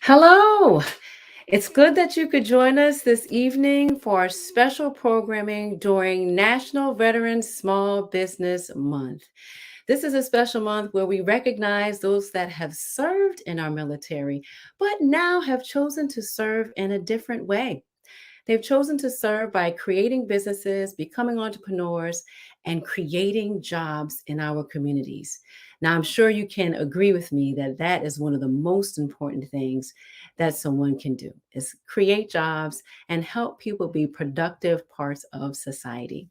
Hello. It's good that you could join us this evening for our special programming during National Veterans Small Business Month. This is a special month where we recognize those that have served in our military, but now have chosen to serve in a different way. They've chosen to serve by creating businesses, becoming entrepreneurs, and creating jobs in our communities. Now, I'm sure you can agree with me that that is one of the most important things that someone can do is create jobs and help people be productive parts of society.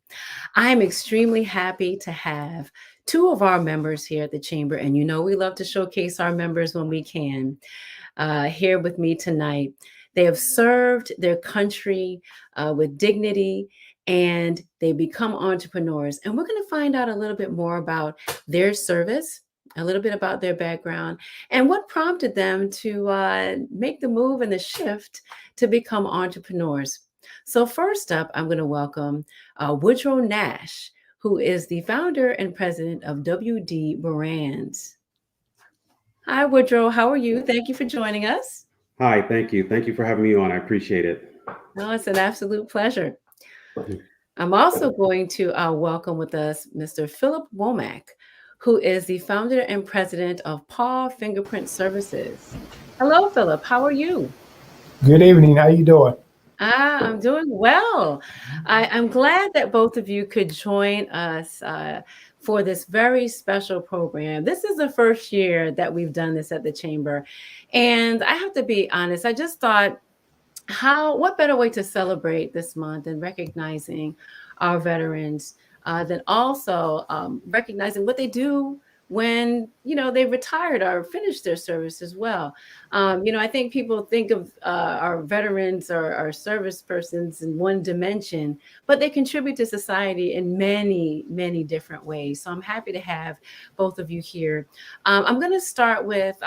I'm extremely happy to have two of our members here at the chamber, and you know we love to showcase our members when we can here with me tonight. They have served their country with dignity and they become entrepreneurs. And we're going to find out a little bit more about their service, a little bit about their background, and what prompted them to make the move and the shift to become entrepreneurs. So, first up, I'm going to welcome Woodrow Nash, who is the founder and president of WD Brands. Hi, Woodrow. How are you? Thank you for joining us. Hi, thank you. Thank you for having me on. I appreciate it. No, it's an absolute pleasure. I'm also going to welcome with us Mr. Phillip Womack, who is the founder and president of Paw Fingerprint Services. Hello, Phillip. How are you? Good evening. How you doing? I'm doing well. I'm glad that both of you could join us for this very special program. This is the first year that we've done this at the Chamber. And I have to be honest, I just thought, what better way to celebrate this month and recognizing our veterans than also recognizing what they do when they retired or finished their service as well. I think people think of our veterans or our service persons in one dimension, but they contribute to society in many, many different ways. So I'm happy to have both of you here. I'm going to start with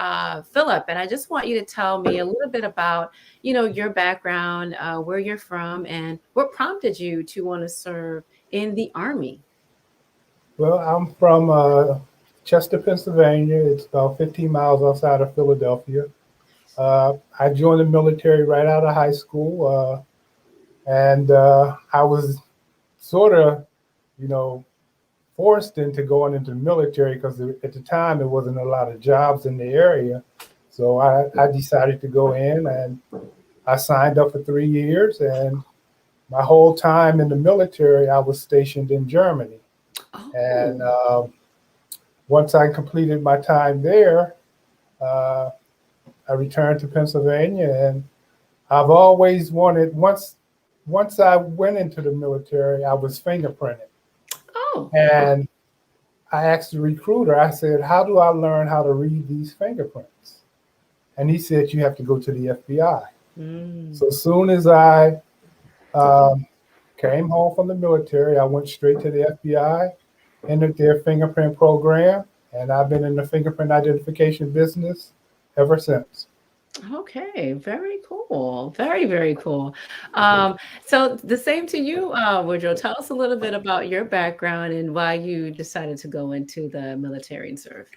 Phillip, and I just want you to tell me a little bit about your background, where you're from, and what prompted you to want to serve in the Army. Well, I'm from Chester, Pennsylvania. It's about 15 miles outside of Philadelphia. I joined the military right out of high school, and I was sort of, forced into going into the military because at the time there wasn't a lot of jobs in the area. So I decided to go in, and I signed up for 3 years. And my whole time in the military, I was stationed in Germany. Oh. And once I completed my time there, I returned to Pennsylvania, and I've always wanted, once I went into the military, I was fingerprinted. Oh. And I asked the recruiter, I said, how do I learn how to read these fingerprints? And he said, you have to go to the FBI. So as soon as I came home from the military, I went straight to the FBI, entered their fingerprint program, and I've been in the fingerprint identification business ever since. Okay, very cool. Very, very cool. So the same to you, Woodrow. Tell us a little bit about your background and why you decided to go into the military and serve.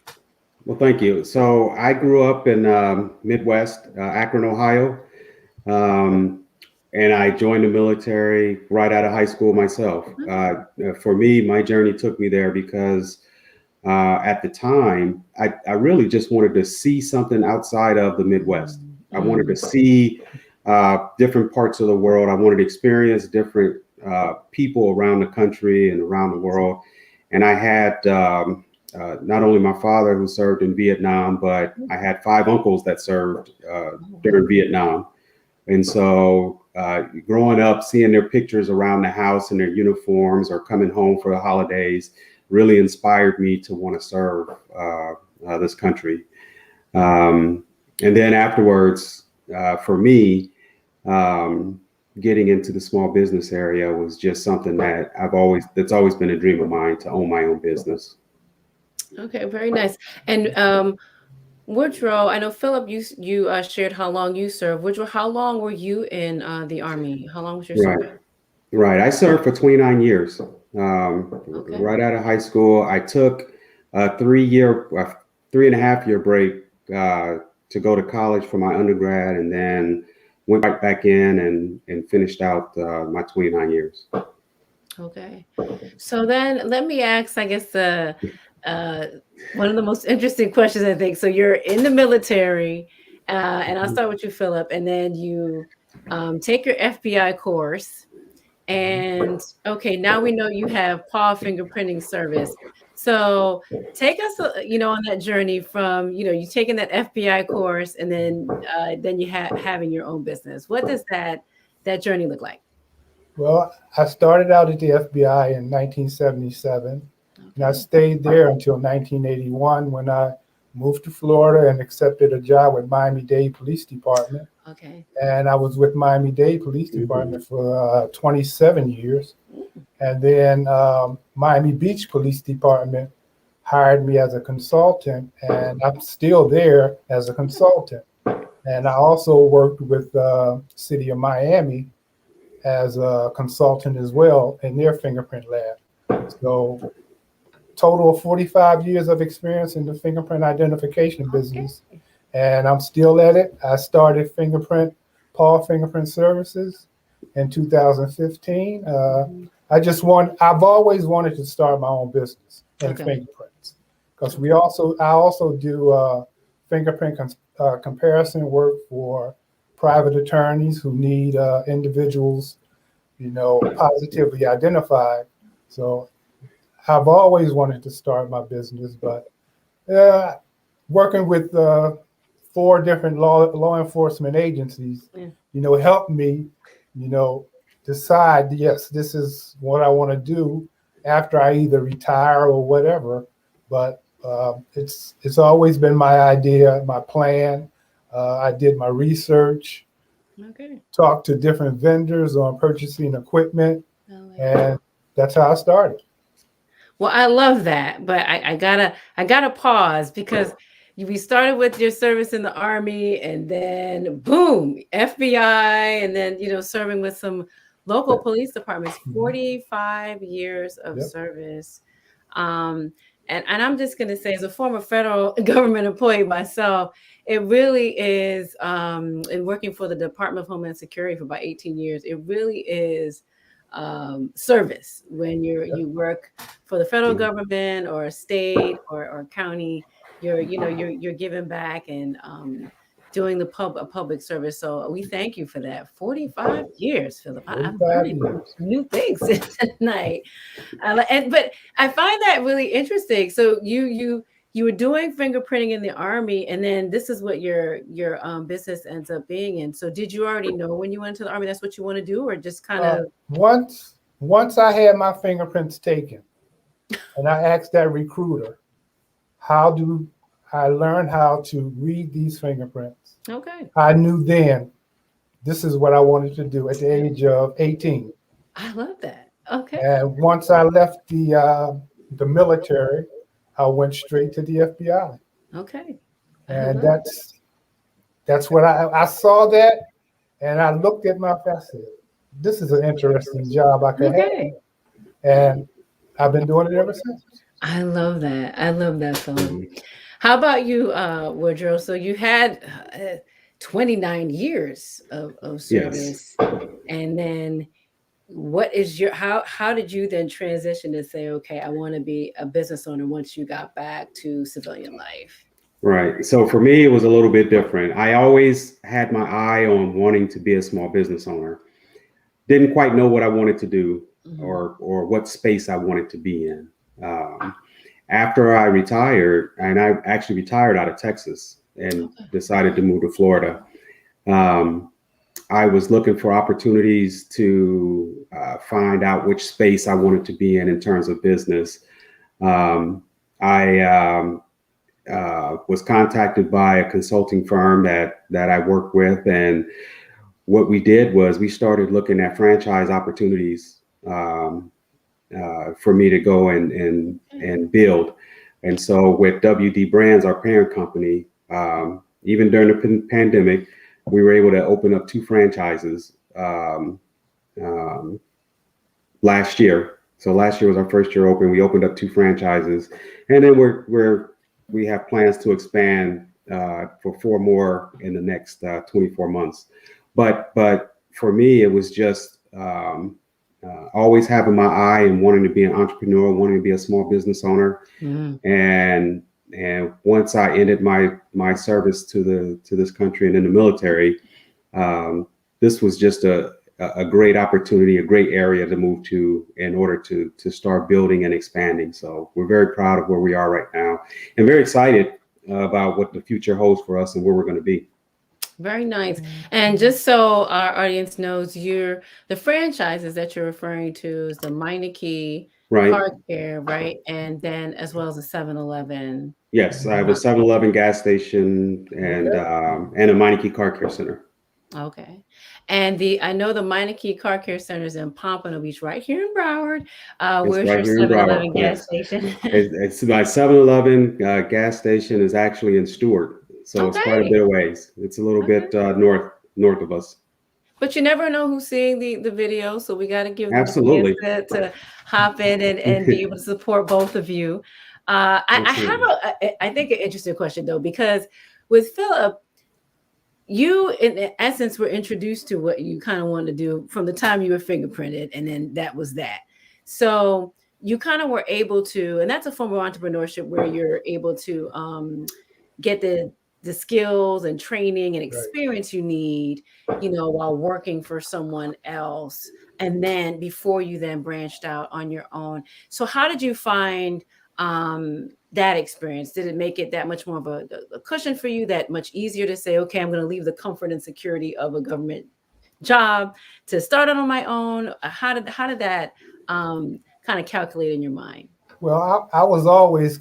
Well, thank you. So I grew up in Midwest, Akron, Ohio, and I joined the military right out of high school myself. For me, my journey took me there because at the time, I really just wanted to see something outside of the Midwest. I wanted to see different parts of the world. I wanted to experience different people around the country and around the world. And I had not only my father who served in Vietnam, but I had 5 uncles that served during Vietnam. And so growing up, seeing their pictures around the house and their uniforms or coming home for the holidays really inspired me to want to serve this country. And then afterwards, for me, getting into the small business area was just something that that's always been a dream of mine, to own my own business. Okay, very nice. And Woodrow, I know Phillip, you shared how long you served. Woodrow, how long were you in the Army? How long was your service? Right. I served for 29 years. Okay. Right out of high school, I took a 3 and a half year break to go to college for my undergrad, and then went right back in and finished out my 29 years. Okay. So then let me ask, I guess, uh, one of the most interesting questions, I think. So you're in the military, and I'll start with you, Philip, and then you take your FBI course. And okay, now we know you have paw fingerprinting service. So take us, on that journey from, you taking that FBI course and then you having your own business. What does that journey look like? Well, I started out at the FBI in 1977, and I Okay. stayed there until 1981 when I moved to Florida and accepted a job with Miami-Dade Police Department. Okay. And I was with Miami-Dade Police Department for 27 years. And then Miami Beach Police Department hired me as a consultant, and I'm still there as a consultant. And I also worked with the City of Miami as a consultant as well in their fingerprint lab. So total of 45 years of experience in the fingerprint identification business. And I'm still at it. I started Paul Fingerprint Services in 2015. I've always wanted to start my own business in Okay. fingerprints, because I also do fingerprint comparison work for private attorneys who need individuals, positively identified. So I've always wanted to start my business, but working with 4 different law enforcement agencies, helped me, decide, yes, this is what I want to do after I either retire or whatever. But it's always been my idea, my plan. I did my research, Okay. talked to different vendors on purchasing equipment, I like that. and that's how I started. Well, I love that, but I gotta pause because we started with your service in the Army, and then boom, FBI, and then serving with some local police departments. Mhm. 45 years of Yep. service, and I'm just gonna say, as a former federal government employee myself, it really is. In working for the Department of Homeland Security for about 18 years, it really is service when you work for the federal government or a state or county. You're giving back and doing a public service. So we thank you for that. 45 years, Philip. I'm 45 learning years. new things tonight. But I find that really interesting. So you were doing fingerprinting in the Army, and then this is what your business ends up being in. So did you already know when you went to the Army that's what you want to do, or just kind of Once I had my fingerprints taken, and I asked that recruiter, how do I learn how to read these fingerprints? okay? I knew then this is what I wanted to do at the age of 18. I love that. Okay. And once I left the military, I went straight to the FBI. Okay. I And love that's what I saw that, and I looked at my face. I said, this is an interesting job I could have. Okay. And I've been doing it ever since. I love that. I love that, Philip. How about you, Woodrow? So you had 29 years of Yes. service, and then what is how did you then transition to say, okay, I want to be a business owner once you got back to civilian life? Right. So for me, it was a little bit different. I always had my eye on wanting to be a small business owner. Didn't quite know what I wanted to do or what space I wanted to be in. After I retired, and I actually retired out of Texas and decided to move to Florida, I was looking for opportunities to find out which space I wanted to be in terms of business. I was contacted by a consulting firm that I work with, and what we did was we started looking at franchise opportunities for me to go and build. And so with WD Brands, our parent company, even during the pandemic, we were able to open up 2 franchises last year. So last year was our first year open. We opened up 2 franchises, and then we have plans to expand for 4 more in the next 24 months. But for me, it was just always having my eye and wanting to be an entrepreneur, wanting to be a small business owner. Mm. And once I ended my service to this country and in the military, this was just a great opportunity, a great area to move to in order to start building and expanding. So we're very proud of where we are right now, and very excited about what the future holds for us and where we're going to be. Very nice. And just so our audience knows, the franchises that you're referring to is the Meineke Right. Car Care, right? And then as well as the 7-Eleven. Yes, I have a 7-Eleven gas station and a Meineke Car Care Center. Okay. And I know the Meineke Car Care Center is in Pompano Beach, right here in Broward. It's Where's right your here in 7-Eleven Broward. gas Yes. station? It's my 7-Eleven gas station is actually in Stewart, so it's quite a Okay. bit of ways. It's a little bit north of us. But you never know who's seeing the video, so we got to give them a Absolutely. chance to hop in and be able to support both of you. I have I think an interesting question though, because with Phillip, you in essence were introduced to what you kind of wanted to do from the time you were fingerprinted, and then that was that. So you kind of were able to, and that's a form of entrepreneurship where you're able to get the skills and training and experience you need, while working for someone else. And then before you then branched out on your own. So how did you find that experience? Did it make it that much more of a cushion for you, that much easier to say, okay, I'm going to leave the comfort and security of a government job to start out on my own? How did that kind of calculate in your mind? Well, I was always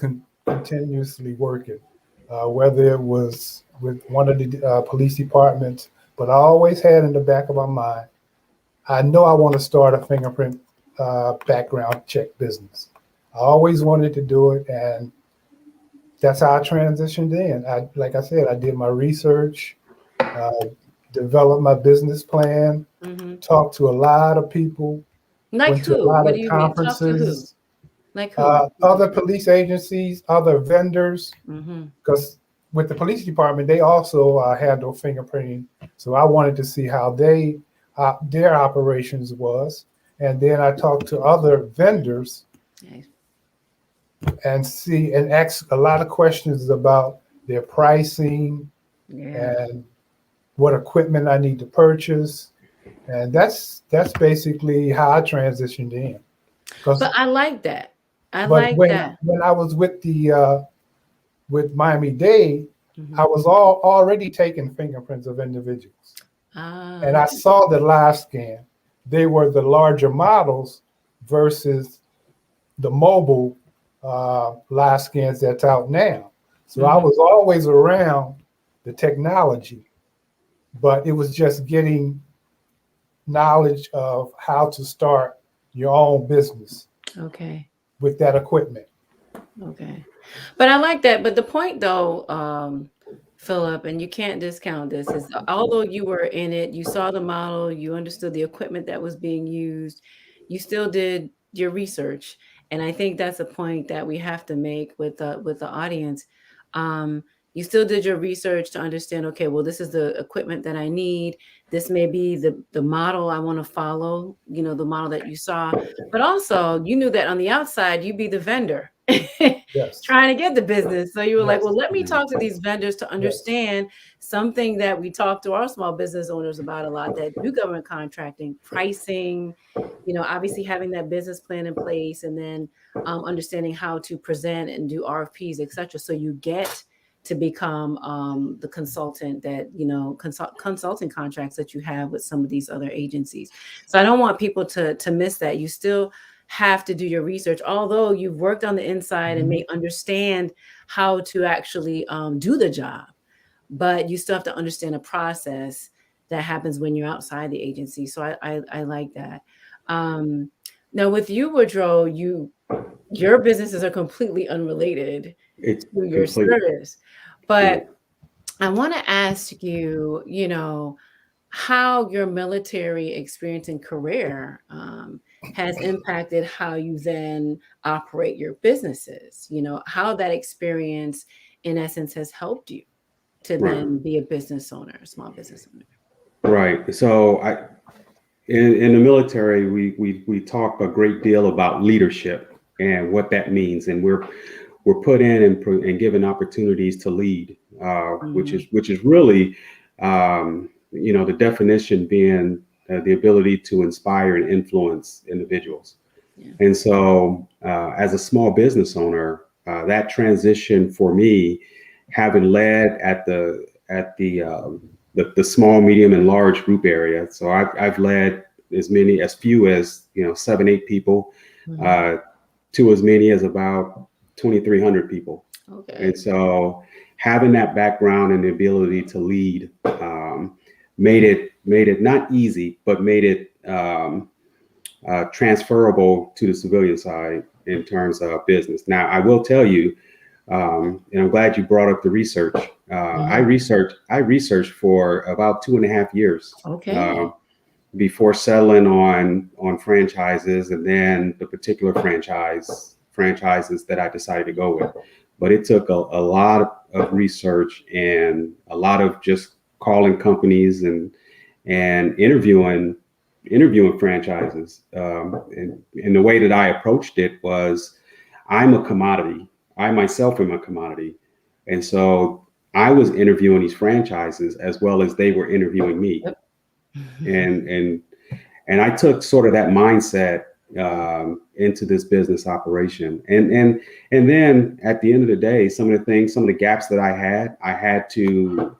continuously working, whether it was with one of the police departments, but I always had in the back of my mind, I know I want to start a fingerprint background check business. I always wanted to do it, and that's how I transitioned in. Like I said, I did my research, developed my business plan, talked to a lot of people, Like went to a who? lot What of do you mean? Talk to who? conferences, Like who? other police agencies, other vendors, because with the police department, they also handle fingerprinting. So I wanted to see how their operations was. And then I talked to other vendors and ask a lot of questions about their pricing and what equipment I need to purchase. And that's basically how I transitioned in. But I like that. When I was with with Miami-Dade, I was already taking fingerprints of individuals. And I saw the live scan. They were the larger models versus the mobile live scans that's out now. So I was always around the technology, but it was just getting knowledge of how to start your own business. Okay. With that equipment. Okay. But I like that. But the point though, Phillip, and you can't discount this, is although you were in it, you saw the model, you understood the equipment that was being used, you still did your research. And I think that's a point that we have to make with the audience. You still did your research to understand, okay, well, this is the equipment that I need. This may be the model I want to follow, the model that you saw. But also, you knew that on the outside, you'd be the vendor trying to get the business. So you were like, well, let me talk to these vendors to understand something that we talk to our small business owners about a lot, that do government contracting, pricing, obviously having that business plan in place, and then understanding how to present and do RFPs, et cetera. So you get to become the consultant that, consulting contracts that you have with some of these other agencies. So I don't want people to miss that. You still have to do your research, although you've worked on the inside and may understand how to actually do the job, but you still have to understand a process that happens when you're outside the agency. So I like that. Now with you, Woodrow, your businesses are completely unrelated to your service. But I want to ask you, how your military experience and career has impacted how you then operate your businesses, how that experience in essence has helped you. to Right. then be a business owner, a small business owner? Right. So in the military, we talk a great deal about leadership and what that means, and we're put in and given opportunities to lead, which is really, the definition being the ability to inspire and influence individuals. Yeah. And so, as a small business owner, that transition for me, having led at the small, medium, and large group area. So I've led as few as 7, 8 people, to as many as about 2,300 people. Okay. And so having that background and the ability to lead made it not easy, but made it transferable to the civilian side in terms of business. Now, I will tell you, and I'm glad you brought up the research. I researched for about 2.5 years. Okay. Before settling on franchises, and then the particular franchises that I decided to go with. But it took a lot of research and a lot of just calling companies and interviewing franchises. And the way that I approached it was, I'm a commodity. I myself am a commodity. And so I was interviewing these franchises as well as they were interviewing me. Yep. And I took sort of that mindset into this business operation. And then at the end of the day, some of the gaps that I had to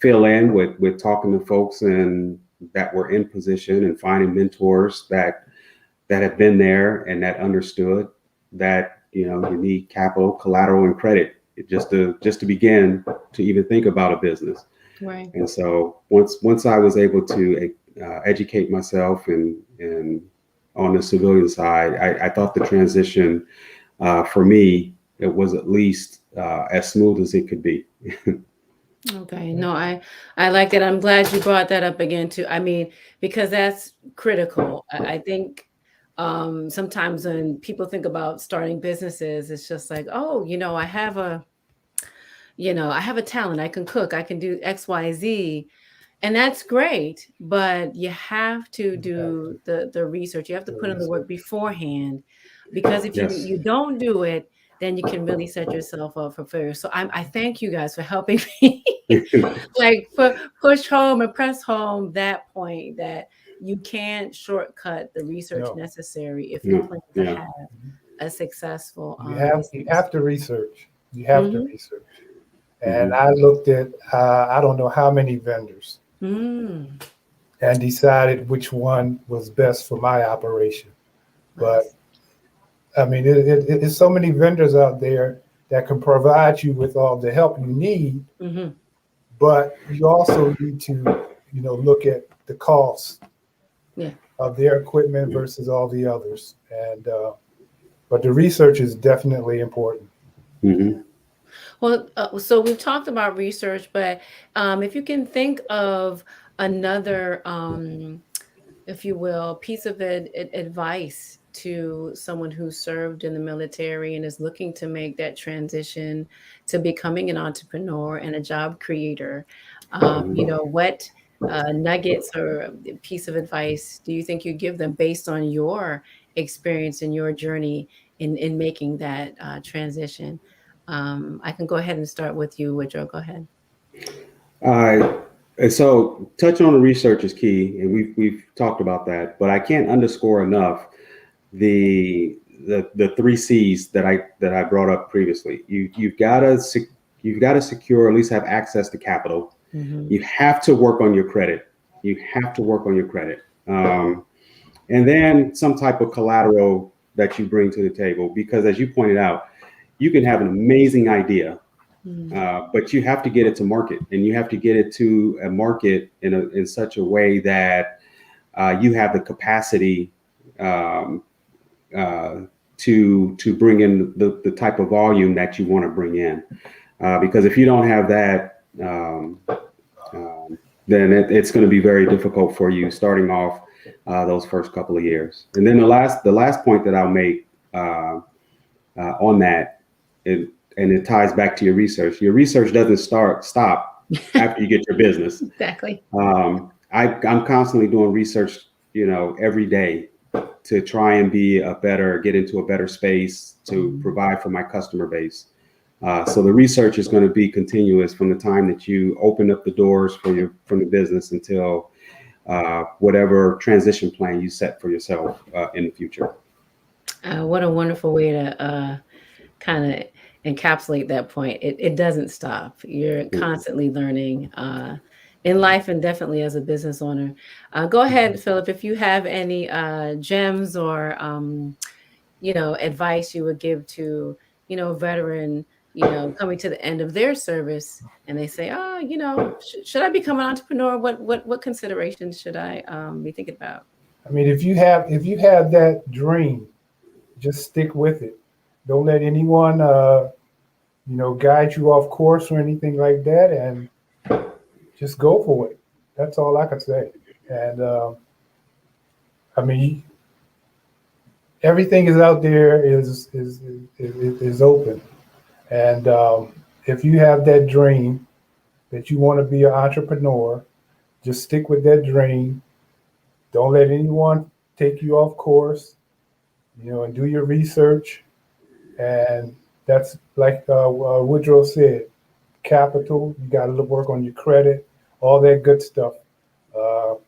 fill in with talking to folks and that were in position and finding mentors that have been there and that understood that, you need capital, collateral, and credit just to begin to even think about a business. Right. And so once I was able to educate myself and on the civilian side, I thought the transition for me, it was at least as smooth as it could be. Okay. No, I like that. I'm glad you brought that up again too. I mean, because that's critical. I think sometimes when people think about starting businesses, it's just like, oh, I have a talent. I can cook. I can do X, Y, Z. And that's great, but you have to do the research. You have to put in the work beforehand, because if Yes. you don't do it, then you can really set yourself up for failure. So I thank you guys for helping me like push home and press home that point, that you can't shortcut the research necessary if you plan to have a successful You business. have to research. You have to research. And Mhm. I looked at I don't know how many vendors and decided which one was best for my operation. But I mean, it's so many vendors out there that can provide you with all the help you need. But you also need to, look at the cost of their equipment versus all the others. And but the research is definitely important. Mhm. Well, so we've talked about research, but if you can think of another, if you will, piece of advice to someone who served in the military and is looking to make that transition to becoming an entrepreneur and a job creator, what nuggets or a piece of advice do you think you give them based on your experience and your journey in making that transition? I can go ahead and start with you, Woodrow. Go ahead. And so touching on the research is key, and we've talked about that, but I can't underscore enough the 3 C's that I brought up previously. You've got to secure, or at least have access to capital. You have to work on your credit. And then some type of collateral that you bring to the table, because as you pointed out, you can have an amazing idea, but you have to get it to market, and you have to get it to a market in such a way that you have the capacity to bring in the type of volume that you want to bring in. Because if you don't have that, then it's going to be very difficult for you starting off those first couple of years. And then the last point that I'll make on that, and it ties back to your research. Your research doesn't stop after you get your business. Exactly. I'm constantly doing research, every day to try and get into a better space to provide for my customer base. So the research is going to be continuous from the time that you open up the doors from the business until whatever transition plan you set for yourself in the future. What a wonderful way to kind of encapsulate that point. It doesn't stop. You're constantly learning in life and definitely as a business owner. Go ahead, Philip, if you have any gems or advice you would give to, veteran, coming to the end of their service and they say, oh, should I become an entrepreneur? What considerations should I be thinking about? I mean, if you have that dream, just stick with it. Don't let anyone guide you off course or anything like that, and just go for it. That's all I can say. And I mean, everything is out there is open. And if you have that dream that you want to be an entrepreneur, just stick with that dream. Don't let anyone take you off course, and do your research. And that's like Woodrow said, capital, you got to work on your credit, all that good stuff.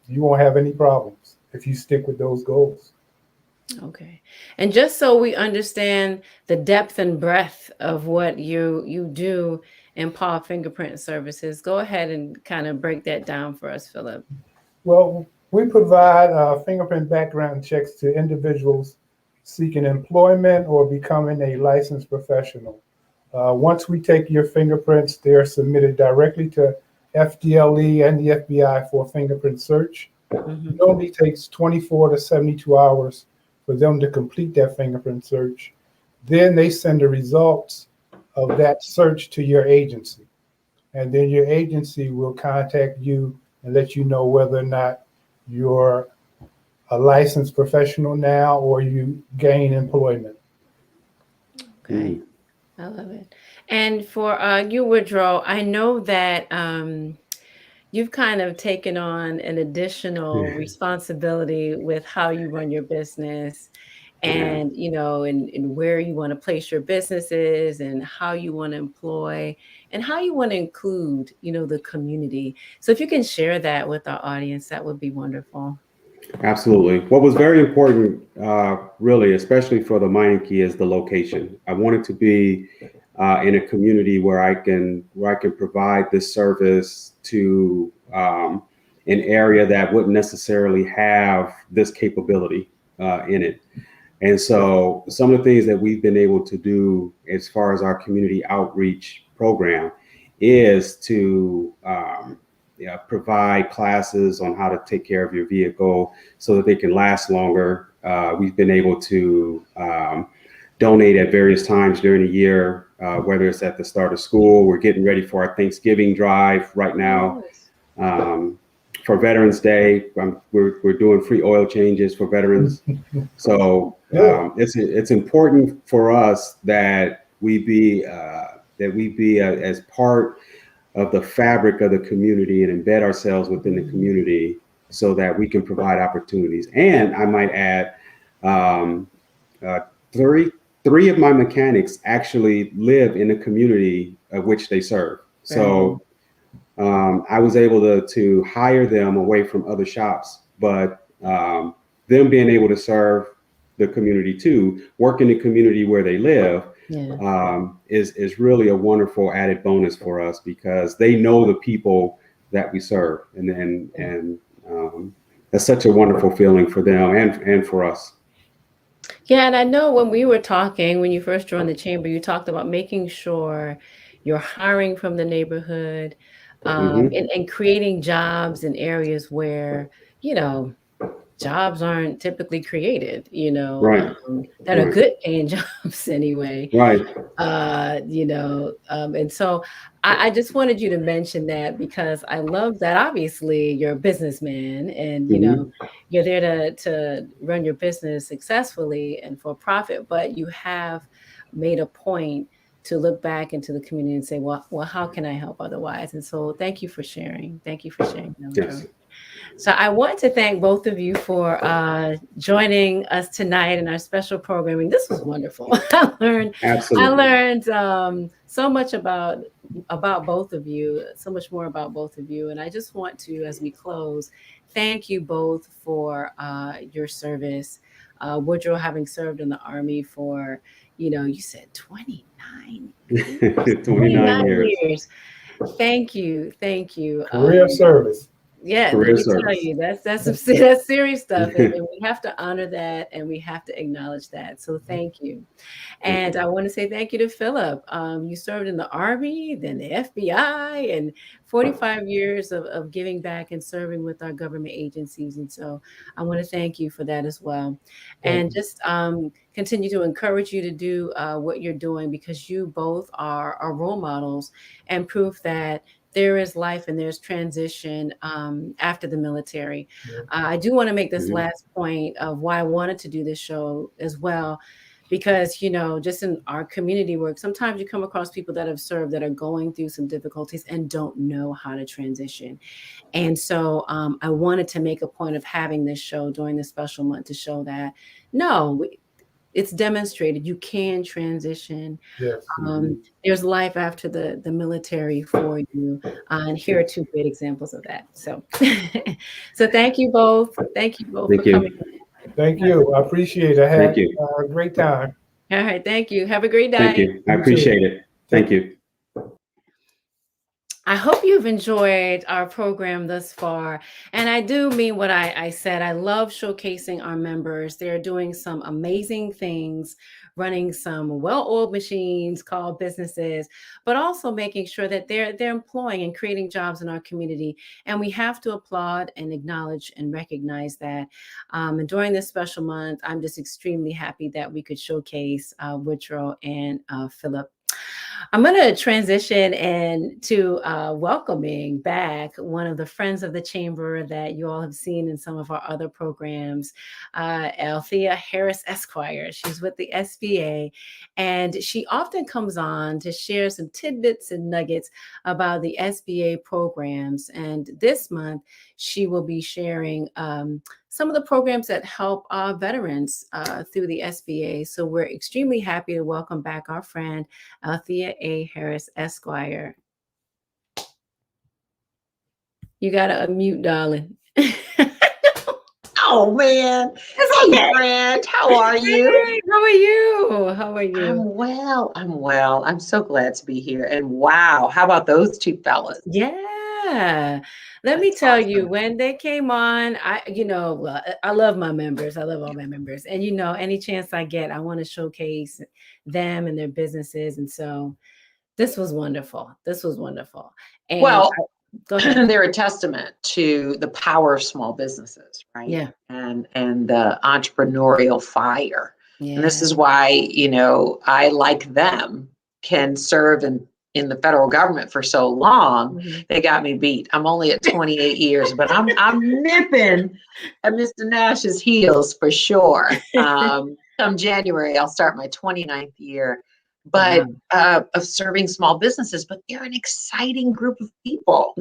You won't have any problems if you stick with those goals. Okay. And just so we understand the depth and breadth of what you do in Paul Fingerprint Services, go ahead and kind of break that down for us, Philip. Well, we provide fingerprint background checks to individuals seeking employment or becoming a licensed professional. Once we take your fingerprints, they are submitted directly to FDLE and the FBI for a fingerprint search. It normally takes 24 to 72 hours for them to complete that fingerprint search. Then they send the results of that search to your agency. And then your agency will contact you and let you know whether or not you're a licensed professional now or you gain employment. Okay. I love it. And for you, Woodrow, I know that you've kind of taken on an additional responsibility with how you run your business and, and where you want to place your businesses and how you want to employ and how you want to include, the community. So if you can share that with our audience, that would be wonderful. Absolutely. What was very important, really, especially for the mining key, is the location. I wanted to be in a community where I can provide this service to an area that wouldn't necessarily have this capability in it. And so some of the things that we've been able to do as far as our community outreach program is to provide classes on how to take care of your vehicle so that they can last longer. We've been able to donate at various times during the year, whether it's at the start of school. We're getting ready for our Thanksgiving drive right now. For Veterans Day, we're doing free oil changes for veterans. So it's important for us that we be as part of the fabric of the community and embed ourselves within the community so that we can provide opportunities. And I might add, three of my mechanics actually live in the community of which they serve. So I was able to hire them away from other shops, but them being able to serve the community too, work in the community where they live, is really a wonderful added bonus for us because they know the people that we serve, and that's such a wonderful feeling for them and for us. Yeah, and I know when we were talking, when you first joined the chamber, you talked about making sure you're hiring from the neighborhood, and creating jobs in areas where, jobs aren't typically created, that are good paying jobs anyway. And so I just wanted you to mention that because I love that. Obviously, you're a businessman and, you're there to run your business successfully and for profit, but you have made a point to look back into the community and say, well, how can I help otherwise? And so thank you for sharing. Thank you for sharing, Woodrow. Yes. So I want to thank both of you for joining us tonight in our special programming. This was wonderful. I Absolutely. learned so much about both of you, so much more about both of you. And I just want to, as we close, thank you both for your service. Woodrow, having served in the Army for, you said 29 years. 29 years. years. Thank you. Thank you. Career service. Yeah, let Career me tell service. you, that's serious stuff, and we have to honor that, and we have to acknowledge that. So thank you. And I want to say thank you to Phillip. You served in the Army, then the FBI, and 45 years of giving back and serving with our government agencies. And so I want to thank you for that as well. And just continue to encourage you to do what you're doing, because you both are role models and proof that there is life and there's transition after the military. I do want to make this last point of why I wanted to do this show as well, because, just in our community work, sometimes you come across people that have served that are going through some difficulties and don't know how to transition. And so I wanted to make a point of having this show during this special month to show that, it's demonstrated you can transition. Yes. There's life after the military for you. And here are two great examples of that. So, so thank you both. Thank you both for coming. Thank you. I appreciate it. I had a great time. All right. Thank you. Have a great night. Thank you. I appreciate it. Thank you. I hope you've enjoyed our program thus far. And I do mean what I said. I love showcasing our members. They're doing some amazing things, running some well-oiled machines called businesses, but also making sure that they're employing and creating jobs in our community. And we have to applaud and acknowledge and recognize that. And during this special month, I'm just extremely happy that we could showcase Woodrow and Phillip. I'm going to transition into welcoming back one of the friends of the chamber that you all have seen in some of our other programs, Althea Harris Esquire. She's with the SBA, and she often comes on to share some tidbits and nuggets about the SBA programs. And this month, she will be sharing some of the programs that help veterans through the SBA. So we're extremely happy to welcome back our friend, Althea A. Harris Esquire. You got to unmute, darling. Oh, man. Hey, friend. How are you? Hey, how are you? How are you? I'm well. I'm so glad to be here. And wow, how about those two fellas? Yeah. Let me tell you, when they came on, I love my members. I love all my members. And, any chance I get, I want to showcase them and their businesses. And so this was wonderful. And well, go ahead. They're a testament to the power of small businesses, right? Yeah. And the entrepreneurial fire. Yeah. And this is why, I, like them, can serve in the federal government for so long. They got me beat. I'm only at 28 years, but I'm nipping at Mr. Nash's heels for sure. Come January, I'll start my 29th year, but of serving small businesses. But they're an exciting group of people,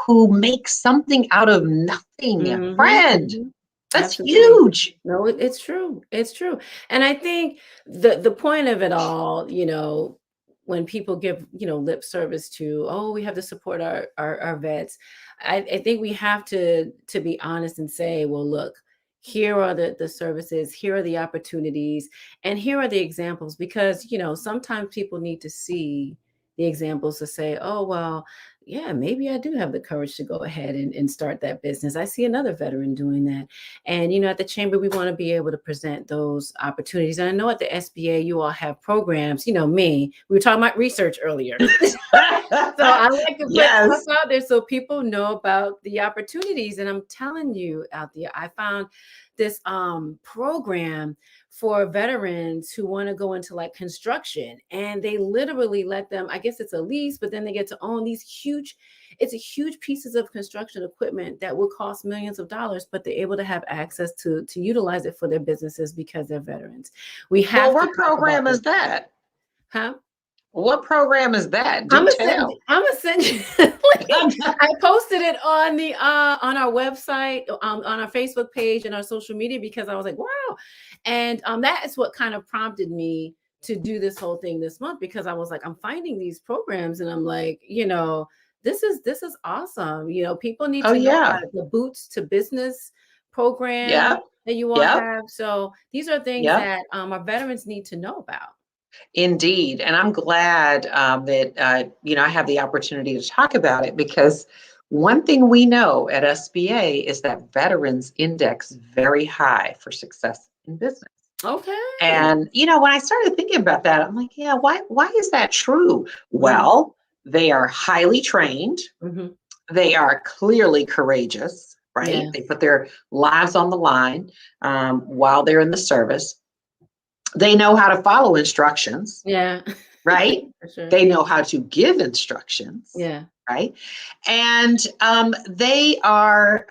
who make something out of nothing. Friend. That's huge. No, it's true. It's true. And I think the point of it all, when people give, lip service to, we have to support our vets. I think we have to be honest and say, well, look, here are the services, here are the opportunities, and here are the examples, because, sometimes people need to see the examples to say, oh, well, yeah, maybe I do have the courage to go ahead and start that business. I see another veteran doing that. And, at the chamber, we want to be able to present those opportunities. And I know at the SBA, you all have programs, we were talking about research earlier. So I like to put stuff out there so people know about the opportunities. And I'm telling you out there, I found this program for veterans who want to go into like construction, and they literally let them, I guess it's a lease, but then they get to own these huge pieces of construction equipment that will cost millions of dollars, but they're able to have access to utilize it for their businesses because they're veterans. We have what program is that? Huh? What program is that? I'm Do gonna tell. send you the link. I posted it on the on our website, on our Facebook page and our social media because I was like, wow. And that is what kind of prompted me to do this whole thing this month because I was like, I'm finding these programs and I'm like, this is awesome. People need Oh to know yeah. about the Boots to Business program Yep. that you all Yep. have. So these are things Yep. that our veterans need to know about. Indeed. And I'm glad that, I have the opportunity to talk about it because one thing we know at SBA is that veterans index very high for success in business. Okay. And, when I started thinking about that, I'm like, yeah, why is that true? Yeah. Well, they are highly trained. Mm-hmm. They are clearly courageous, right? Yeah. They put their lives on the line while they're in the service. They know how to follow instructions, Yeah. right? For sure. They know how to give instructions, Yeah. right? And they are,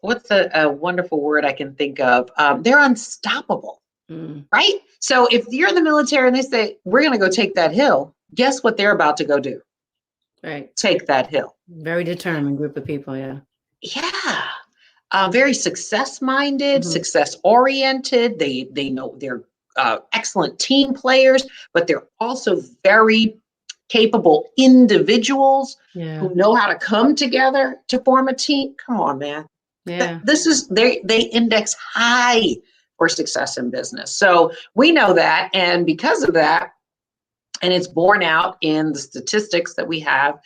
what's a wonderful word I can think of? They're unstoppable, right? So if you're in the military and they say, we're going to go take that hill, guess what they're about to go do? Right. Take that hill. Very determined group of people. Yeah. Yeah. Very success-minded, Mhm. success-oriented. They know they're excellent team players, but they're also very capable individuals Yeah. who know how to come together to form a team. Come on, man. Yeah. This is they index high for success in business. So we know that, and because of that, and it's borne out in the statistics that we have.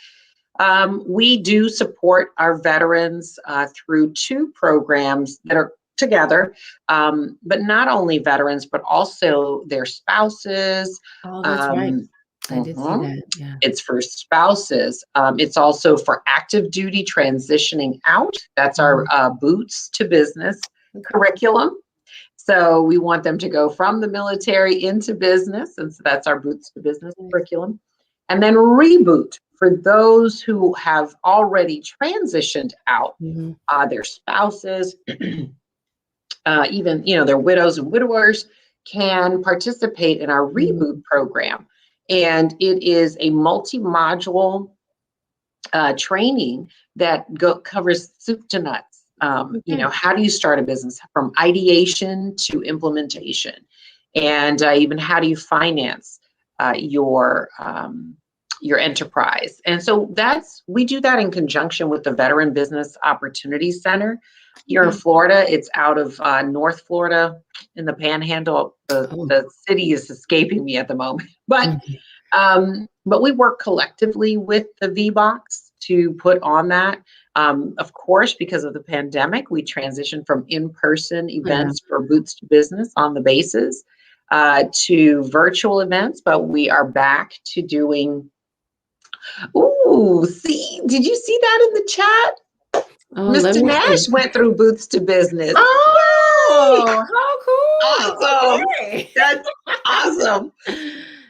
We do support our veterans through two programs that are together, but not only veterans, but also their spouses. Oh, that's right. I did see Mhm. that. Yeah. It's for spouses. It's also for active duty transitioning out. That's our Boots to Business curriculum. So we want them to go from the military into business. And so that's our Boots to Business curriculum. And then Reboot for those who have already transitioned out, their spouses, even, their widows and widowers can participate in our Reboot program. And it is a multi-module training that covers soup to nuts. How do you start a business from ideation to implementation, and even how do you finance your enterprise? And so we do that in conjunction with the Veteran Business Opportunity Center here in Florida. It's out of North Florida in the Panhandle. The city is escaping me at the moment, but we work collectively with the VBOX to put on that. Of course, because of the pandemic, we transitioned from in-person events for Boots to Business on the bases to virtual events, but we are back to doing. Did you see that in the chat? Mr. Nash went through Boots to Business. Oh, how cool. Awesome. Okay. That's awesome.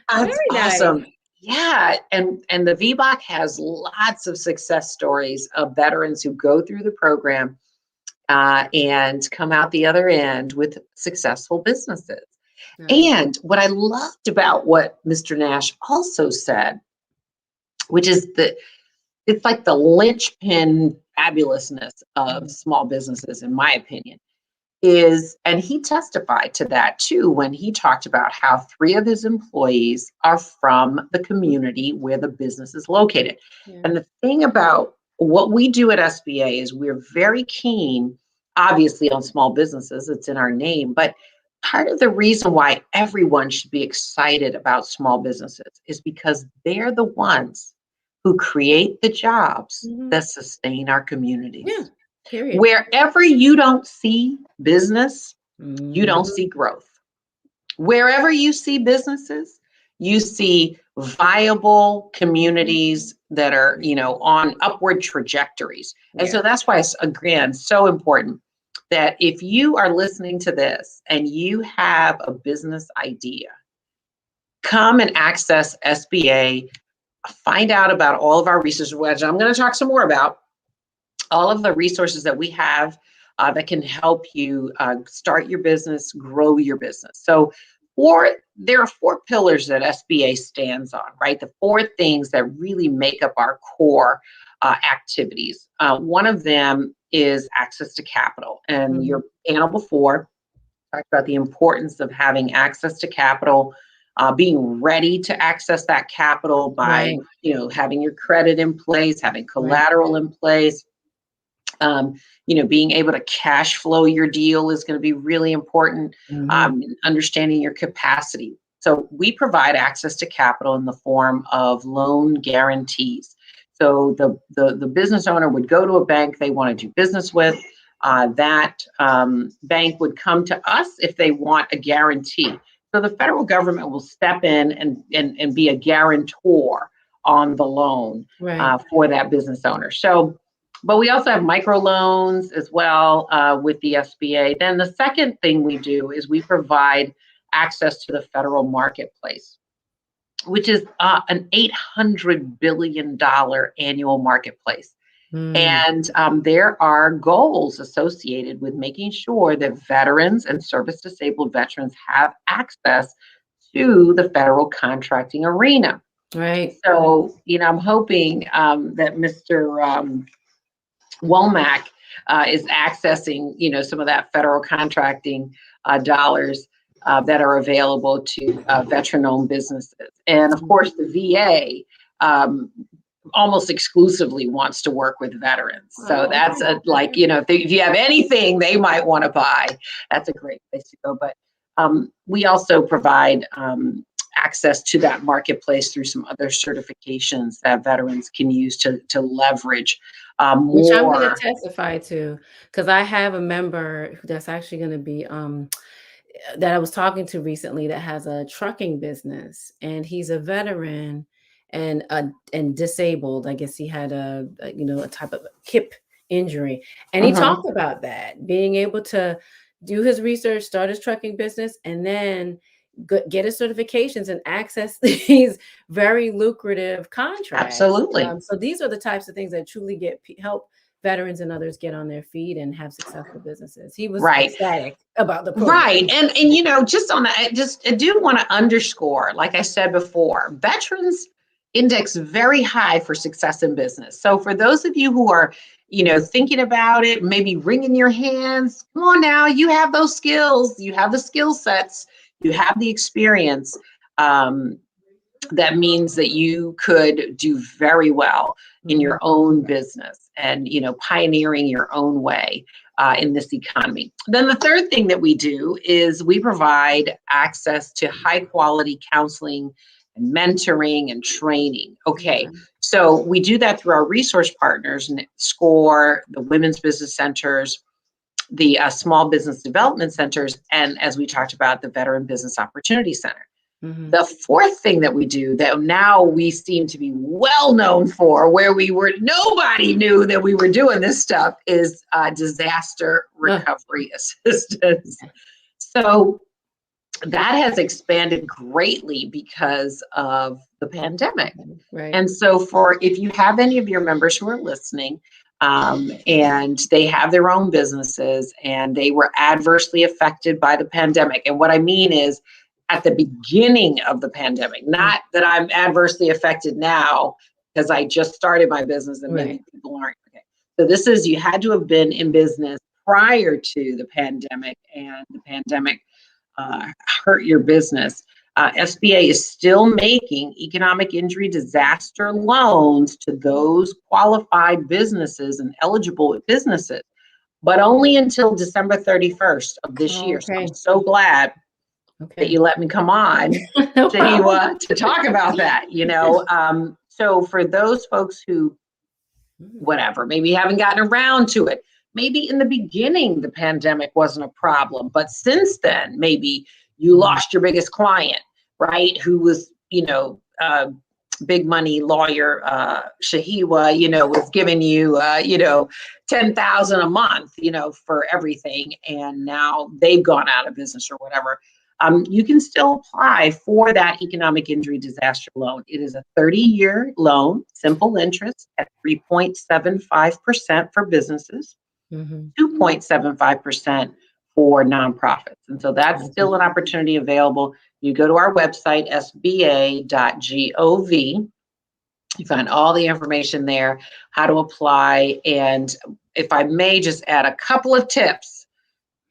That's awesome. Nice. Yeah. And the VBOC has lots of success stories of veterans who go through the program and come out the other end with successful businesses. Nice. And what I loved about what Mr. Nash also said, which is it's like the linchpin fabulousness of small businesses, in my opinion, and he testified to that too when he talked about how 3 of his employees are from the community where the business is located. Yeah. And the thing about what we do at SBA is we're very keen, obviously, on small businesses. It's in our name, but part of the reason why everyone should be excited about small businesses is because they're the ones who create the jobs that sustain our communities. Yeah. Period. Wherever you don't see business, you don't see growth. Wherever you see businesses, you see viable communities that are, on upward trajectories. And so that's why it's, again, so important that if you are listening to this and you have a business idea, come and access SBA, find out about all of our resources, which I'm going to talk some more about. All of the resources that we have that can help you start your business, grow your business. So there are four pillars that SBA stands on, right? The four things that really make up our core activities. One of them is access to capital. And your panel before talked about the importance of having access to capital, being ready to access that capital by, having your credit in place, having collateral in place. Being able to cash flow your deal is going to be really important. Understanding your capacity. So we provide access to capital in the form of loan guarantees. So the business owner would go to a bank they want to do business with. That bank would come to us if they want a guarantee. So the federal government will step in and be a guarantor on the loan for that business owner. But we also have microloans as well with the SBA. Then the second thing we do is we provide access to the federal marketplace, which is an $800 billion annual marketplace. And there are goals associated with making sure that veterans and service-disabled veterans have access to the federal contracting arena. Right. So, I'm hoping that Mr. Womack is accessing, some of that federal contracting dollars that are available to veteran-owned businesses. And of course, the VA almost exclusively wants to work with veterans. So that's if you have anything they might want to buy, that's a great place to go. But we also provide access to that marketplace through some other certifications that veterans can use to leverage more. Which I'm going to testify to, because I have a member that's actually going to be that I was talking to recently that has a trucking business, and he's a veteran and disabled. I guess he had a type of hip injury, and he talked about that, being able to do his research, start his trucking business, and then get his certifications and access these very lucrative contracts. Absolutely. So these are the types of things that truly help veterans and others get on their feet and have successful businesses. He was ecstatic about the program. Right. And just on that, I do want to underscore, like I said before, veterans index very high for success in business. So for those of you who are, thinking about it, maybe wringing your hands, come on now, you have those skills, you have the skill sets, you have the experience. That means that you could do very well in your own business and, pioneering your own way in this economy. Then the third thing that we do is we provide access to high quality counseling and mentoring and training. Okay, so we do that through our resource partners, SCORE, the Women's Business Centers, the Small Business Development Centers, and as we talked about, the Veteran Business Opportunity Center. The fourth thing that we do that now we seem to be well known for, where nobody knew that we were doing this stuff, is disaster recovery assistance. So that has expanded greatly because of the pandemic. And so if you have any of your members who are listening, and they have their own businesses and they were adversely affected by the pandemic. And what I mean is, at the beginning of the pandemic, not that I'm adversely affected now because I just started my business and many people aren't. Okay. So this is, you had to have been in business prior to the pandemic, and the pandemic hurt your business. SBA is still making economic injury disaster loans to those qualified businesses and eligible businesses, but only until December 31st of this year. So I'm so glad that you let me come on to talk about that, So for those folks who, maybe haven't gotten around to it, maybe in the beginning the pandemic wasn't a problem, but since then, maybe you lost your biggest client, right? Who was, big money lawyer, Shahiwa, was giving you, $10,000 a month, for everything. And now they've gone out of business or whatever. You can still apply for that economic injury disaster loan. It is a 30-year loan, simple interest at 3.75% for businesses, 2.75% for nonprofits. And so that's still an opportunity available. You go to our website, sba.gov. You find all the information there, how to apply. And if I may just add a couple of tips,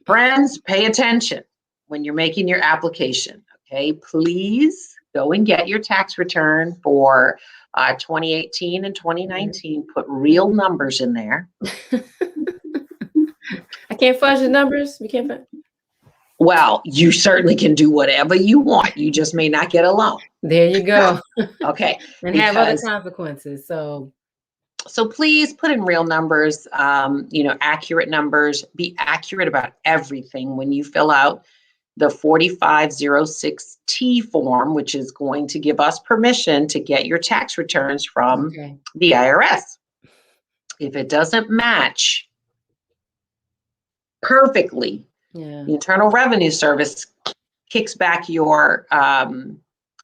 friends, pay attention when you're making your application. Okay, please go and get your tax return for 2018 and 2019. Put real numbers in there. I can't fudge the numbers. We can't fudge. Well, you certainly can do whatever you want. You just may not get a loan. There you go. Okay. And have other consequences. So please put in real numbers, accurate numbers. Be accurate about everything when you fill out the 4506T form, which is going to give us permission to get your tax returns from the IRS. If it doesn't match perfectly, the Internal Revenue Service kicks back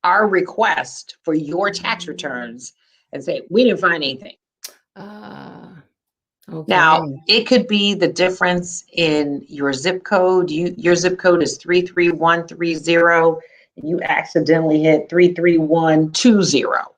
our request for your tax returns and say, we didn't find anything. Now, it could be the difference in your zip code. Your zip code is 33130, and you accidentally hit 33120.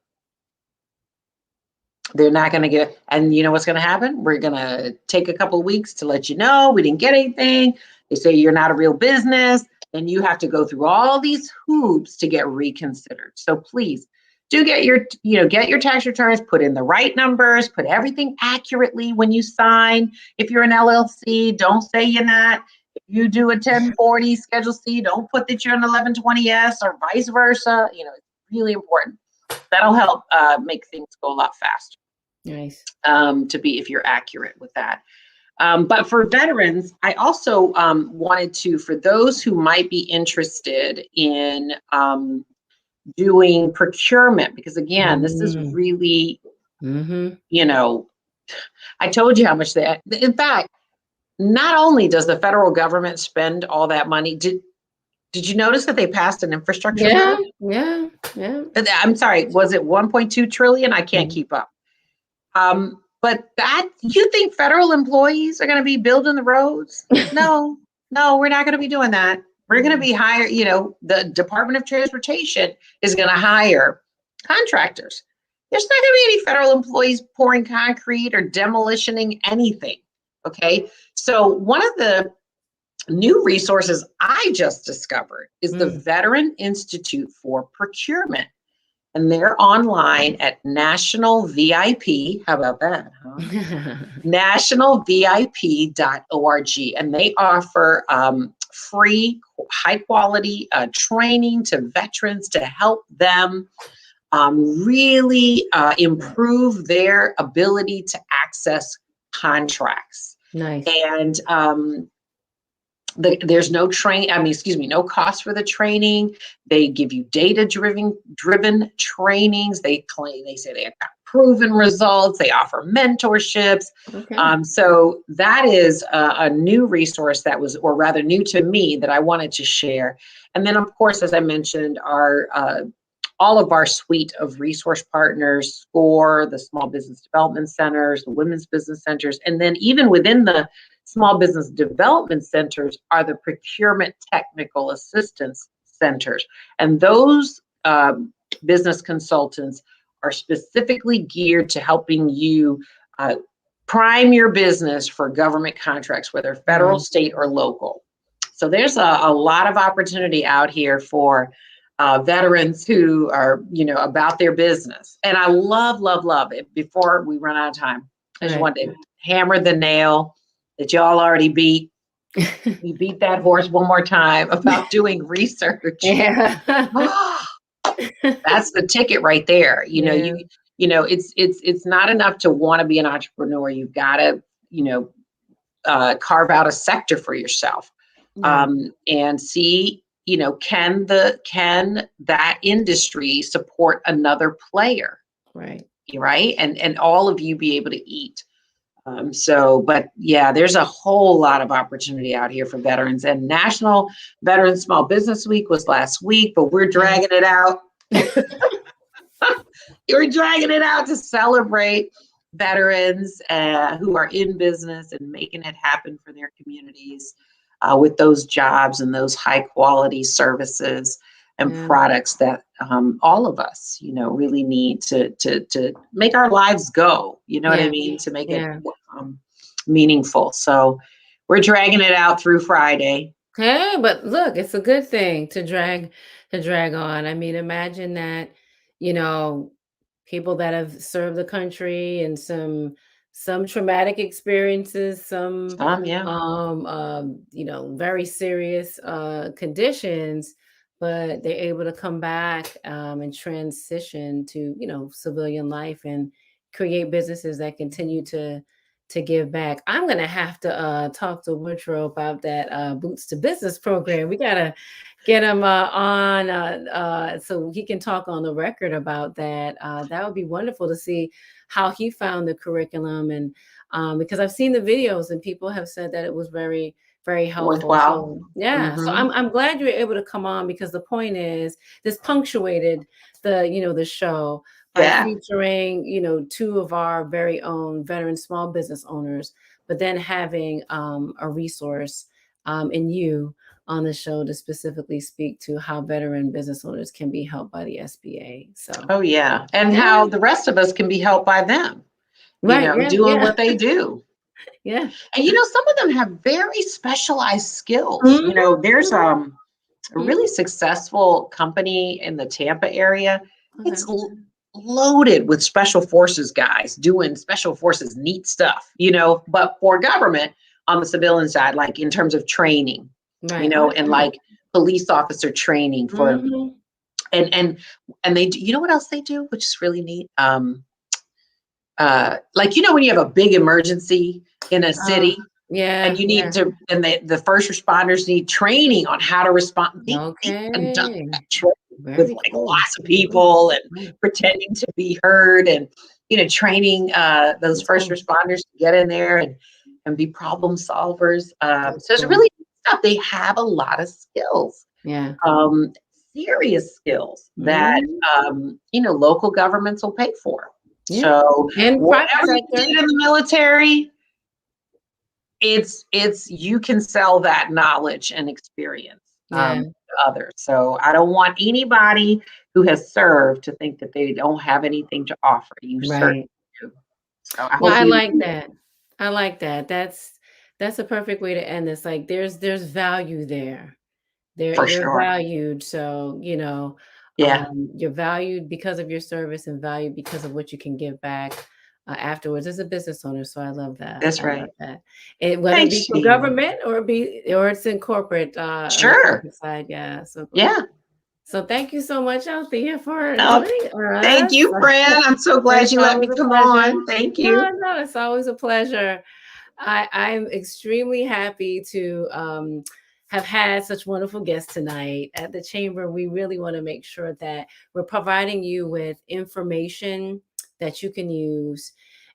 They're not going to get, and you know what's going to happen? We're going to take a couple of weeks to let you know we didn't get anything. They say you're not a real business, and you have to go through all these hoops to get reconsidered. So please do get your tax returns, put in the right numbers, put everything accurately when you sign. If you're an LLC, don't say you're not. If you do a 1040 Schedule C, don't put that you're an 1120S or vice versa. It's really important. That'll help make things go a lot faster. Nice. If you're accurate with that. But for veterans, I also wanted to, for those who might be interested in doing procurement, because again, this is really, I told you how much in fact, not only does the federal government spend all that money, did you notice that they passed an infrastructure bill? Yeah. I'm sorry, was it 1.2 trillion? I can't keep up. But you think federal employees are going to be building the roads? No, we're not going to be doing that. We're going to be the Department of Transportation is going to hire contractors. There's not going to be any federal employees pouring concrete or demolitioning anything. Okay. So one of the new resources I just discovered is the Veteran Institute for Procurement. And they're online at National VIP. How about that? Huh? nationalvip.org. And they offer free, high quality training to veterans to help them really improve their ability to access contracts. Nice. And there's no no cost for the training. They give you data-driven trainings. They say they have proven results. They offer mentorships. Okay. So that is a new resource that was, or rather new to me, that I wanted to share. And then, of course, as I mentioned, all of our suite of resource partners, SCORE, the Small Business Development Centers, the Women's Business Centers, and then even within the Small Business Development Centers are the Procurement Technical Assistance Centers. And those business consultants are specifically geared to helping you prime your business for government contracts, whether federal, state, or local. So there's a lot of opportunity out here for veterans who are, about their business. And I love it. Before we run out of time, I just want to hammer the nail that y'all already beat. We beat that horse one more time about doing research. Yeah. That's the ticket right there. It's not enough to want to be an entrepreneur. You've got to, carve out a sector for yourself and see, can that industry support another player? Right. And all of you be able to eat. But there's a whole lot of opportunity out here for veterans, and National Veteran Small Business Week was last week, but we're dragging it out. We're dragging it out to celebrate veterans who are in business and making it happen for their communities. with those jobs and those high quality services and products that all of us, really need to make our lives go. You know what I mean? To make it meaningful. So we're dragging it out through Friday. Okay, but look, it's a good thing to drag on. I mean, imagine that, you know, people that have served the country and some traumatic experiences, some Yeah. very serious conditions, but they're able to come back and transition to, civilian life and create businesses that continue to give back. I'm gonna have to talk to Woodrow about that Boots to Business program. We gotta get him on so he can talk on the record about that. That would be wonderful to see how he found the curriculum, and because I've seen the videos and people have said that it was very, very helpful. Worthwhile. So yeah, so I'm glad you were able to come on, because the point is this punctuated the show by featuring, two of our very own veteran small business owners, but then having a resource in you on the show to specifically speak to how veteran business owners can be helped by the SBA. So, and how the rest of us can be helped by them, doing what they do. Yeah. And, some of them have very specialized skills. There's a really successful company in the Tampa area. Okay. It's loaded with special forces guys doing special forces neat stuff, but for government on the civilian side, like in terms of training, and like police officer training for, and they do, what else they do, which is really neat. Like, when you have a big emergency in a city, and you need to, and the first responders need training on how to respond. They conduct that training with lots of people and pretending to be heard, and training those first responders to get in there and be problem solvers. So it's really stuff. They have a lot of skills. Serious skills that local governments will pay for. So and whatever you did in the military, it's you can sell that knowledge and experience to others. So I don't want anybody who has served to think that they don't have anything to offer. You certainly do. So I like that. I like that. That's a perfect way to end this. Like there's value there. You're valued. So, you're valued because of your service and valued because of what you can give back afterwards as a business owner. So I love that. That's right. Love that. Whether it be for government or it's in corporate side. Yeah. So So thank you so much, Althea, for joining us. Thank you, Fran. I'm so glad you let me come on. Thank you. No, it's always a pleasure. I'm extremely happy to have had such wonderful guests tonight at the Chamber. We really want to make sure that we're providing you with information that you can use,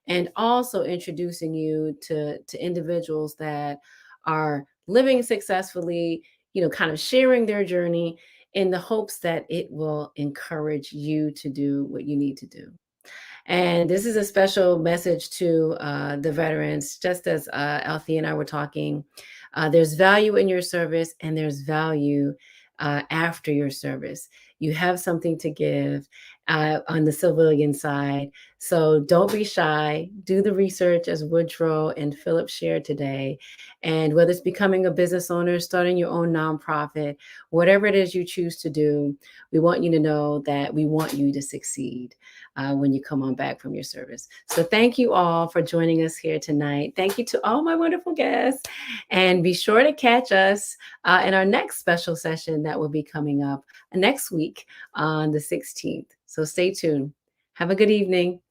and also introducing you to individuals that are living successfully, kind of sharing their journey in the hopes that it will encourage you to do what you need to do. And this is a special message to the veterans, just as Althea and I were talking. There's value in your service, and there's value after your service. You have something to give on the civilian side. So don't be shy. Do the research as Woodrow and Phillip shared today. And whether it's becoming a business owner, starting your own nonprofit, whatever it is you choose to do, we want you to know that we want you to succeed when you come on back from your service. So thank you all for joining us here tonight. Thank you to all my wonderful guests. And be sure to catch us in our next special session that will be coming up next week on the 16th. So stay tuned. Have a good evening.